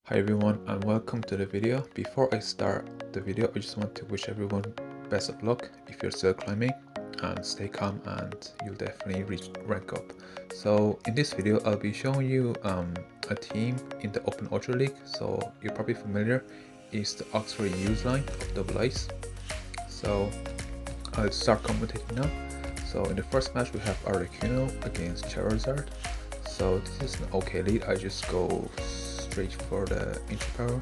Hi everyone and welcome to the video. Before I start the video, I just want to wish everyone best of luck if you're still climbing, and stay calm and you'll definitely reach rank up. So in this video I'll be showing you a team in the Open Ultra League. So you're probably familiar, is the OxfordU's line of Double Ice. So I'll start commentating now. So in the first match we have Articuno against Charizard. So this is an okay lead. I just go straight for the Inch Power,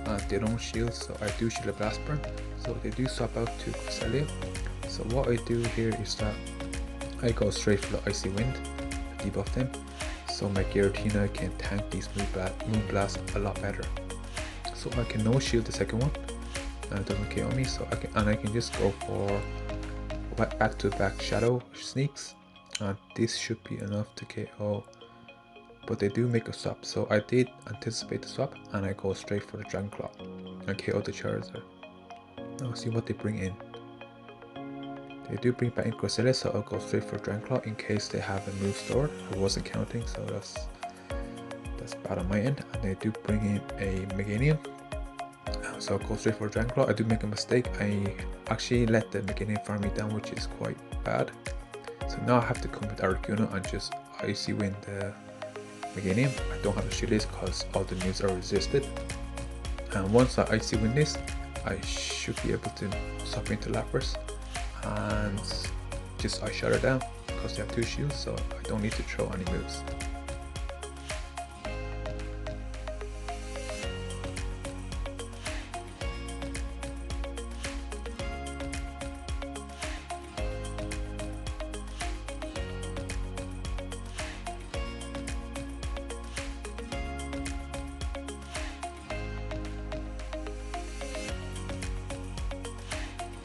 and they don't shield, so I do shield a Blast Burn. So they do swap out to Cresselia. So what I do here is that I go straight for the Icy Wind, debuff them, so my Giratina can tank these Moon Blasts a lot better. So I can no shield the second one, and it doesn't KO me. So I can just go for back to back Shadow Sneaks, and this should be enough to KO. But they do make a swap, so I did anticipate the swap and I go straight for the Dragon Claw and KO the Charizard. Now see what they bring in. They do bring back in Cresselia, so I'll go straight for Dragon Claw in case they have a move stored. I wasn't counting, so that's bad on my end. And they do bring in a Meganium, so I'll go straight for Dragon Claw. I do make a mistake. I actually let the Meganium farm me down, which is quite bad. So now I have to come with Articuno and just Icy Wind the Meganium. I don't have a shield list because all the moves are resisted, and once I Icy Wind this, I should be able to swap into Lapras and just Ice Shatter down because they have 2 shields, so I don't need to throw any moves.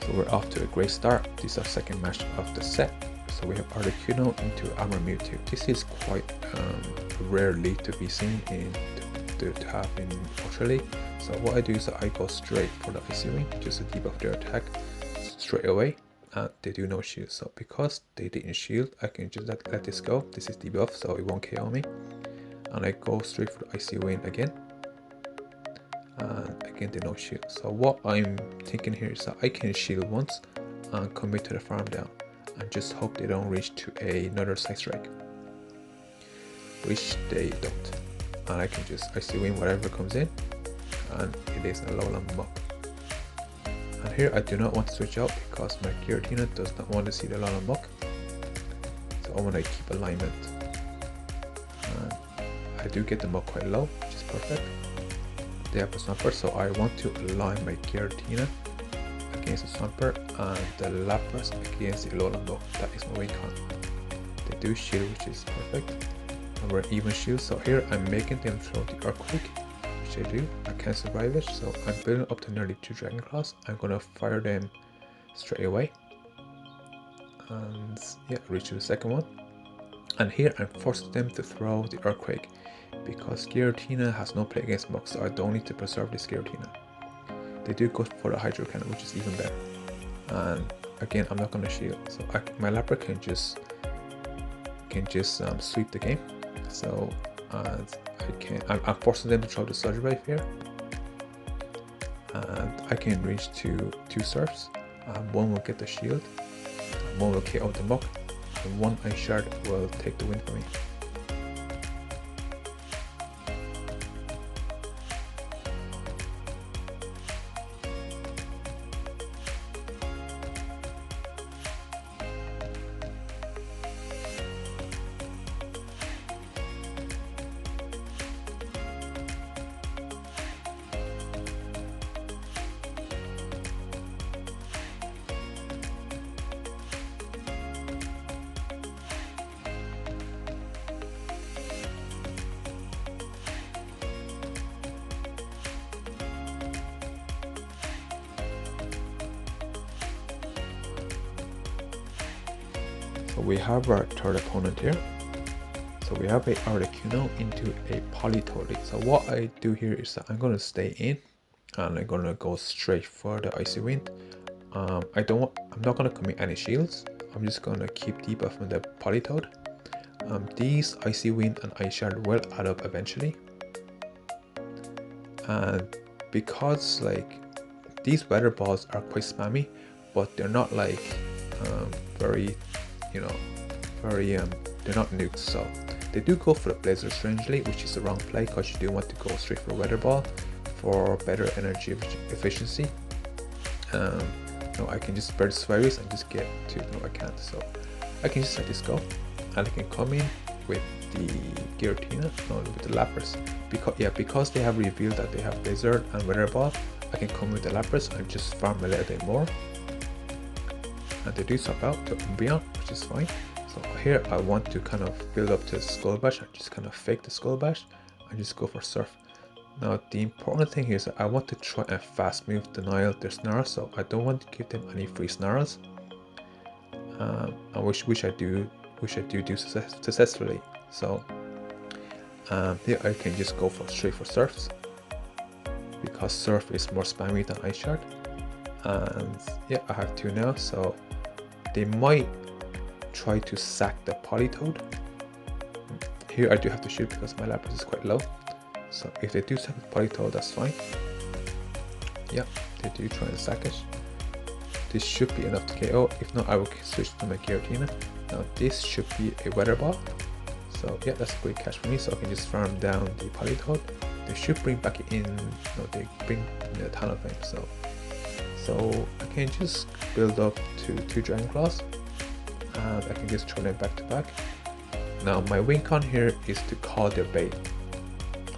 So we're off to a great start. This is our second match of the set. So we have Articuno into A-Mewtwo. This is quite a rare lead to be seen to have in Ultra League. So what I do is I go straight for the Icy Wing, just to debuff their attack straight away. And they do no shield. So because they didn't shield, I can just let this go. This is debuff, so it won't KO me. And I go straight for the Icy Wing again. And again they no shield. So what I'm thinking here is that I can shield once and commit to the farm down and just hope they don't reach to another Side Strike, which they don't, and I can just Icy Wind whatever comes in, and it is a Alolan Muk. And here I do not want to switch out because my Giratina does not want to see the Alolan Muk, so I want to keep alignment. And I do get the Muk quite low, which is perfect. They have a Swampert, so I want to align my Giratina against the Swampert and the Lapras against the Alolan Muk. That is my win con. They do shield, which is perfect, and we're even shield. So here I'm making them throw the Earthquake, which they do. I can't survive it, so I'm building up to nearly 2 Dragon Claws. I'm gonna fire them straight away, and yeah, reach to the second one. And here I'm forcing them to throw the Earthquake because Giratina has no play against Muk, so I don't need to preserve this Giratina. They do go for the Hydro Cannon, which is even better. And again, I'm not going to shield, so my Lapras can just sweep the game. So I'm forcing them to throw the Surge Wave here, and I can reach to 2 Surfs. One will get the shield, and one will KO the Muk, and 1 Ice Shard will take the win for me. So we have our third opponent here. So we have a Articuno into a Politoed. So what I do here is that I'm going to stay in and I'm going to go straight for the Icy Wind. I'm not going to commit any shields. I'm just going to keep debuffing the Politoed. These Icy Wind and Ice Shard will add up eventually. And because like these weather balls are quite spammy, but they're not like very, you know, very they're not nukes. So they do go for the Blazer strangely, which is the wrong play because you do want to go straight for a weather ball for better energy efficiency. No, I can just burst Swaris and just get to, no I can't, so I can just let this go and I can come in with the Giratina, no, with the Lapras, because they have revealed that they have Blizzard and Weather Ball. I can come with the Lapras and just farm a little bit more, and they do swap out to Umbreon, which is fine. So here I want to kind of build up to Skull Bash and just kind of fake the Skull Bash and just go for Surf. Now the important thing here is that I want to try and fast move denial their snarls, so I don't want to give them any free snarls. Which I do successfully. So here I can just go for straight for Surfs because Surf is more spammy than Ice Shard. And yeah, I have 2 now, so they might try to sack the Politoed. Here I do have to shoot because my Lapras is quite low. So if they do sack the Politoed, that's fine. Yeah, they do try and sack it. This should be enough to KO. If not, I will switch to my Giratina. Now this should be a Weather Ball. So yeah, that's a great catch for me. So I can just farm down the Politoed. They should bring back in, no, they bring the Talonflame. So I can just build up to 2 Dragon Claws. And I can just throw them back to back. Now my win con here is to call their bait.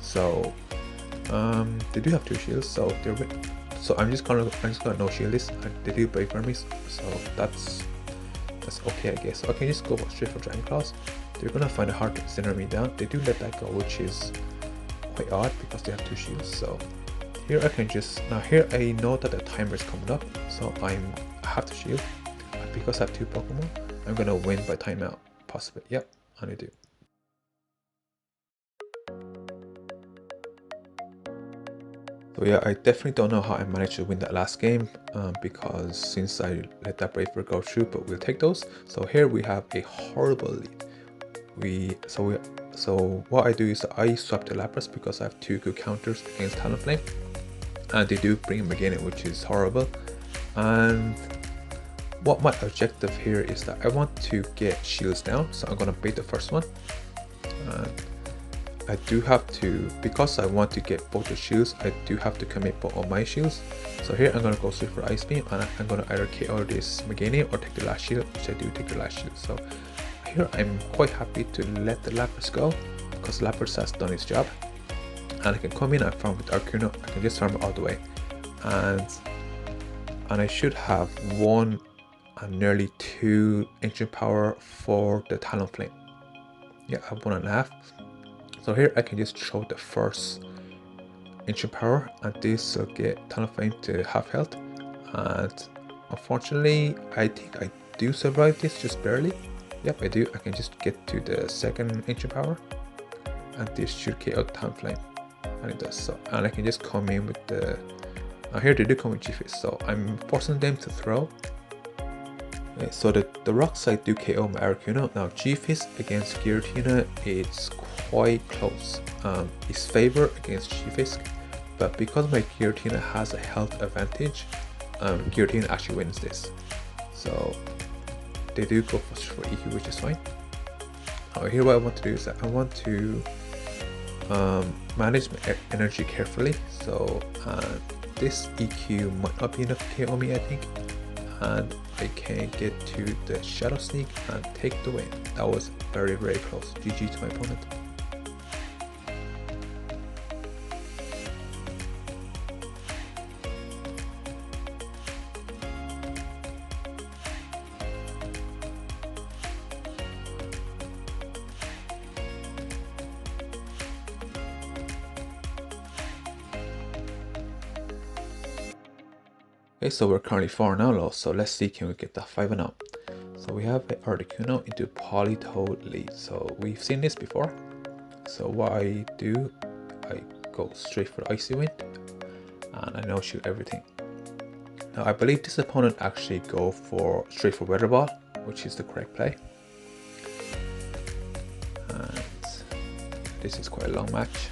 So they do have 2 shields, so I'm just gonna no shield this, and they do bait for me, so that's okay, I guess. So I can just go straight for Dragon Claws. They're gonna find it hard to center me down. They do let that go, which is quite odd because they have 2 shields. So here I can just, now here I know that the timer is coming up, so I have to shield. And because I have 2 Pokemon, I'm gonna win by timeout, possibly. Yep, and I do. So yeah, I definitely don't know how I managed to win that last game because since I let that Braver go through, but we'll take those. So here we have a horrible lead. So what I do is I swap the Lapras because I have 2 good counters against Talonflame, and they do bring Meganium, which is horrible. And what my objective here is that I want to get shields down, so I'm gonna bait the first one. I do have to, because I want to get both the shields, I do have to commit both of my shields. So here I'm going to go straight for Ice Beam, and I'm going to either KO this Meganium or take the last shield, which I do take the last shield. So here I'm quite happy to let the Lapras go, because Lapras has done its job. And I can come in and farm with Arcuno, I can just farm it all the way. And I should have 1 and nearly 2 Ancient Power for the Talonflame. Yeah, I have 1.5. So here I can just throw the first Ancient Power, and this will get Talonflame to half health. And unfortunately, I think I do survive this just barely. Yep, I do. I can just get to the second Ancient Power, and this should KO Talonflame, and it does so. And I can just come in with the. Now here they do come with G-Fisk, so I'm forcing them to throw. Okay, so the rock side do KO my Arcuno. Now G-Fisk against Giratina, it's quite close. It's favor against G-Fisk, but because my Giratina has a health advantage, Giratina actually wins this. So they do go for EQ, which is fine. Here what I want to do is that I want to manage my energy carefully. So this EQ might not be enough to KO me, I think. And I can get to the Shadow Sneak and take the win. That was very, very close. GG to my opponent. Okay, so we're currently 4-0 low, so let's see can we get that 5-0. So we have Articuno into Politoed lead. So we've seen this before. So what I do, I go straight for the Icy Wind, and I no shoot everything. Now I believe this opponent actually go for straight for Weather Ball, which is the correct play. And this is quite a long match.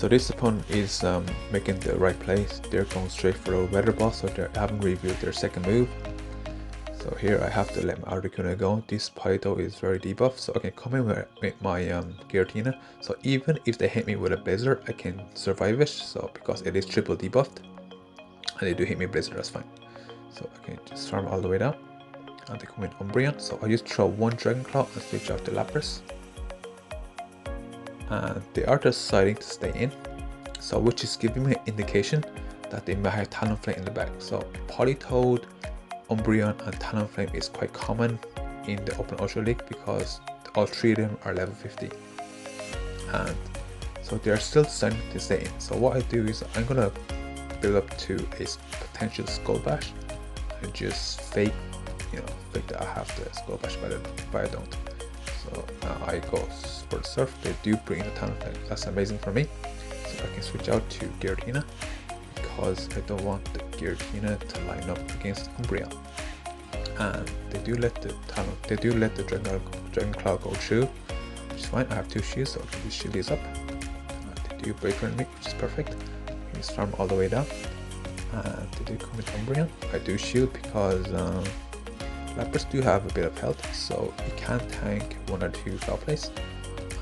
so this opponent is making the right plays. They're going straight for the weather ball, so they haven't revealed their second move. So here I have to let my Articuno go. This Politoed is very debuffed, so I can come in with my Giratina. So even if they hit me with a Blizzard, I can survive it. So because it is triple debuffed, and they do hit me Blizzard, that's fine. So I can just farm all the way down, and they come in Umbreon. So I just throw one Dragon Claw and switch out the Lapras. And they are deciding to stay in, so which is giving me an indication that they might have Talonflame in the back. So Politoed, Umbreon and Talonflame is quite common in the Open Ultra League because all three of them are level 50, and so they are still deciding to stay in. So what I do is I'm gonna build up to a potential Skull Bash and just fake that I have the Skull Bash, but I don't. So now I go for the Surf. They do bring in the Talonflame. That's amazing for me. So I can switch out to Giratina because I don't want the Giratina to line up against Umbreon. And they do let the Dragon Claw go through, which is fine. I have 2 shields, so this shield is up. They do break on me, which is perfect. I just farm all the way down. And they do come with Umbreon. I do shield because Lapras do have a bit of health, so it can tank 1 or 2 foul plays.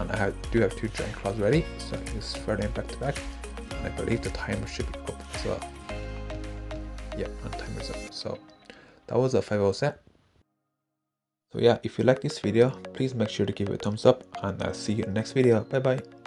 And I do have 2 Dragon Claws ready, so I can just throw them back to back. And I believe the timer should be up as well. Yeah, and timer's up. So that was a 5-0 set. So yeah, if you like this video, please make sure to give it a thumbs up, and I'll see you in the next video. Bye bye.